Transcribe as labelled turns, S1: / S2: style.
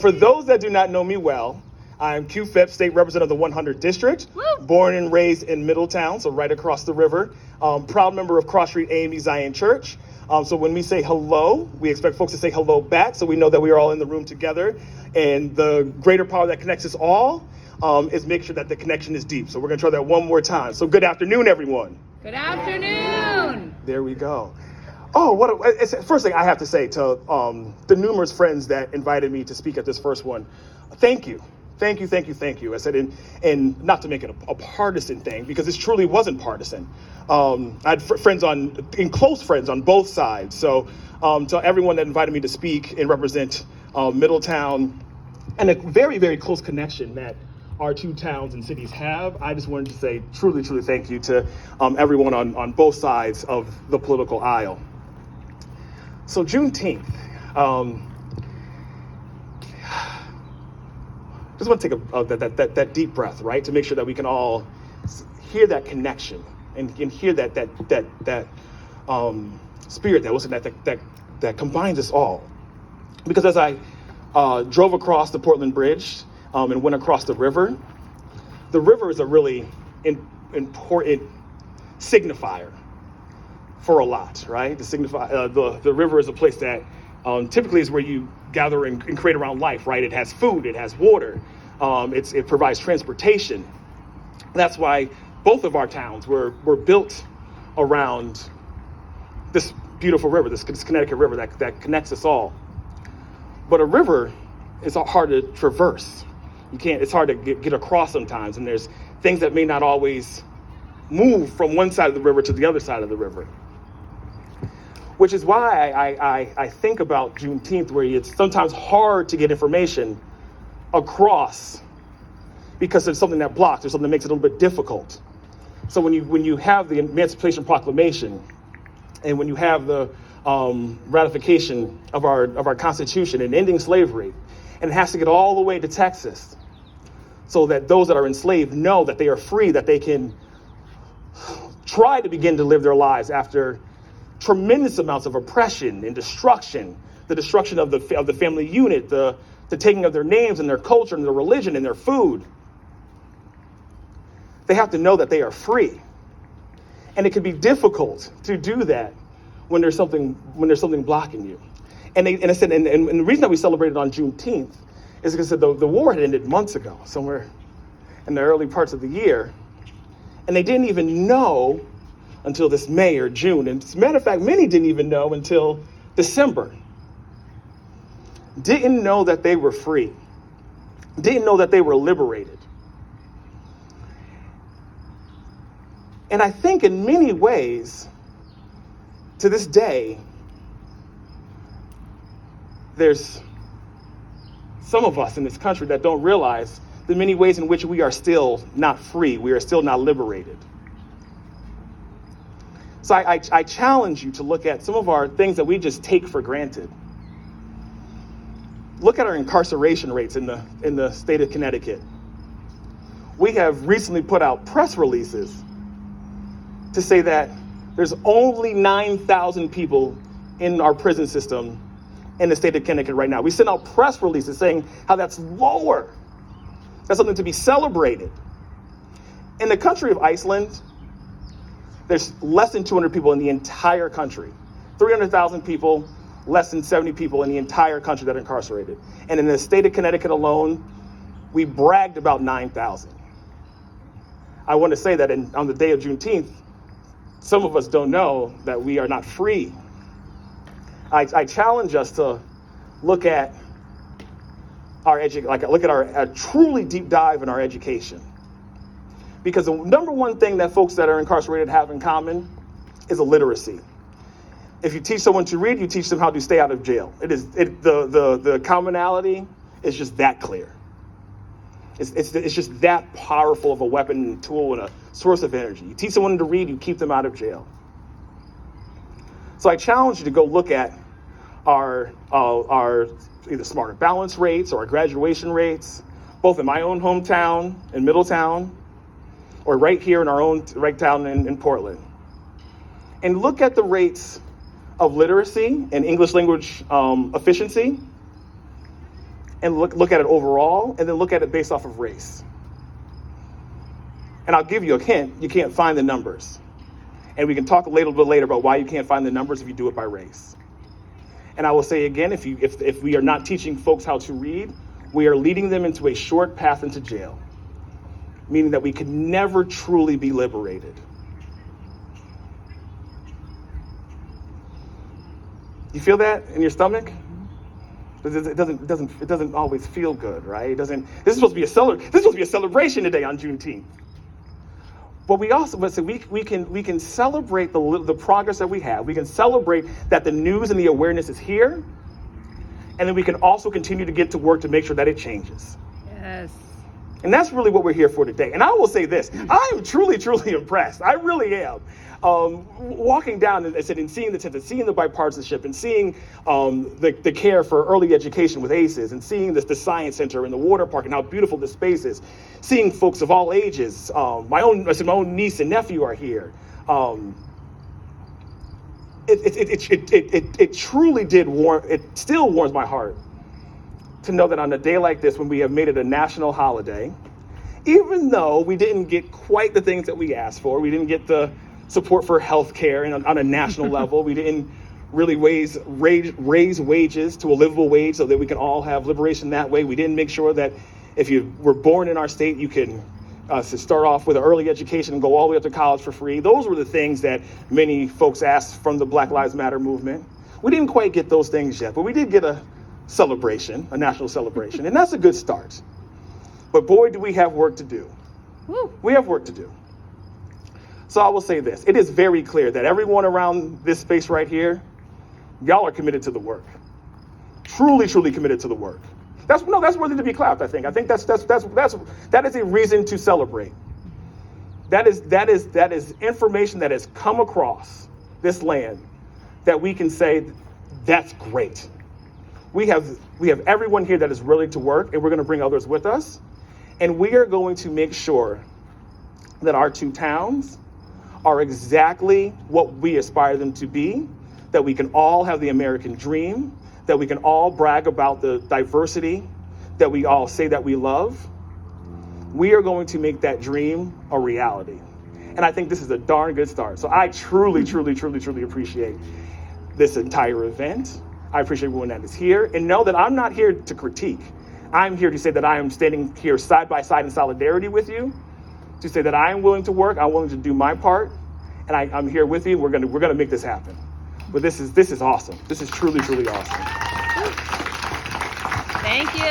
S1: For those that do not know me well, I'm QFIP State Representative of the 100 District, born and raised in Middletown, so right across the river. Proud member of Cross Street AME Zion Church. So when we say hello, we expect folks to say hello back, so we know that we are all in the room together. And the greater power that connects us all is make sure that the connection is deep. So we're going to try that one more time. So good afternoon, everyone.
S2: Good afternoon.
S1: There we go. Oh, it's the first thing I have to say to the numerous friends that invited me to speak at this first one. Thank you. Thank you. I said, and not to make it a partisan thing, because this truly wasn't partisan. I had close friends on both sides. So to everyone that invited me to speak and represent Middletown and a very, very close connection that our two towns and cities have, I just wanted to say truly thank you to everyone on both sides of the political aisle. So Juneteenth, just want to take that deep breath, right, to make sure that we can all hear that connection and hear that spirit that combines us all. Because as I drove across the Portland Bridge and went across the river is a really important signifier for a lot, right? The river is a place that typically is where you gather and create around life, right? It has food, it has water, it provides transportation. That's why both of our towns were built around this beautiful river, this Connecticut River that connects us all. But a river is hard to traverse. It's hard to get across sometimes, and there's things that may not always move from one side of the river to the other side of the river. Which is why I think about Juneteenth, where it's sometimes hard to get information across because there's something that blocks, there's something that makes it a little bit difficult. So when you have the Emancipation Proclamation and when you have the ratification of our Constitution and ending slavery, and it has to get all the way to Texas so that those that are enslaved know that they are free, that they can try to begin to live their lives after tremendous amounts of oppression and destruction, the destruction of the family unit, the taking of their names and their culture and their religion and their food. They have to know that they are free. And it can be difficult to do that when there's something blocking you. And I said, and the reason that we celebrated on Juneteenth is because the war had ended months ago, somewhere in the early parts of the year. And they didn't even know until this May or June. And as a matter of fact, many didn't even know until December. Didn't know that they were free. Didn't know that they were liberated. And I think in many ways, to this day, there's some of us in this country that don't realize the many ways in which we are still not free. We are still not liberated. So I challenge you to look at some of our things that we just take for granted. Look at our incarceration rates in the state of Connecticut. We have recently put out press releases to say that there's only 9,000 people in our prison system in the state of Connecticut right now. We send out press releases saying how that's lower. That's something to be celebrated. In the country of Iceland, there's less than 200 people in the entire country. 300,000 people, less than 70 people in the entire country that are incarcerated. And in the state of Connecticut alone, we bragged about 9,000. I want to say that on the day of Juneteenth, some of us don't know that we are not free. I challenge us to look at a truly deep dive in our education. Because the number one thing that folks that are incarcerated have in common is illiteracy. If you teach someone to read, you teach them how to stay out of jail. The commonality is just that clear. It's just that powerful of a weapon and tool and a source of energy. You teach someone to read, you keep them out of jail. So I challenge you to go look at our either smarter balance rates or our graduation rates, both in my own hometown in Middletown, or right here in our own right town in Portland. And look at the rates of literacy and English language efficiency and look at it overall, and then look at it based off of race. And I'll give you a hint, you can't find the numbers. And we can talk a little bit later about why you can't find the numbers if you do it by race. And I will say again, if we are not teaching folks how to read, we are leading them into a short path into jail, meaning that we can never truly be liberated. You feel that in your stomach? It doesn't always feel good, right? This is supposed to be a celebration today on Juneteenth. But we can celebrate the progress that we have. We can celebrate that the news and the awareness is here, and then we can also continue to get to work to make sure that it changes.
S2: Yes.
S1: And that's really what we're here for today. And I will say this, I am truly, truly impressed. I really am. Walking down and seeing the tent, and seeing the bipartisanship, and seeing the care for early education with ACEs, and seeing the science center and the water park and how beautiful this space is, seeing folks of all ages. My own niece and nephew are here. It truly did it still warms my heart to know that on a day like this, when we have made it a national holiday, even though we didn't get quite the things that we asked for, we didn't get the support for health care and on a national level, we didn't really raise wages to a livable wage so that we can all have liberation that way. We didn't make sure that if you were born in our state, you can start off with an early education and go all the way up to college for free. Those were the things that many folks asked from the Black Lives Matter movement. We didn't quite get those things yet, but we did get a celebration, a national celebration, and that's a good start. But boy, do we have work to do.
S2: Woo.
S1: We have work to do. So I will say this, it is very clear that everyone around this space right here, y'all are committed to the work. Truly, truly committed to the work. That's worthy to be clapped, I think. I think that is a reason to celebrate. That is information that has come across this land that we can say, that's great. We have everyone here that is willing to work, and we're going to bring others with us. And we are going to make sure that our two towns are exactly what we aspire them to be, that we can all have the American dream, that we can all brag about the diversity that we all say that we love. We are going to make that dream a reality. And I think this is a darn good start. So I truly, truly, truly, truly appreciate this entire event. I appreciate everyone that is here, and know that I'm not here to critique. I'm here to say that I am standing here side by side in solidarity with you, to say that I am willing to work, I'm willing to do my part, and I'm here with you. We're gonna make this happen. But this is awesome. This is truly, truly awesome.
S2: Thank you.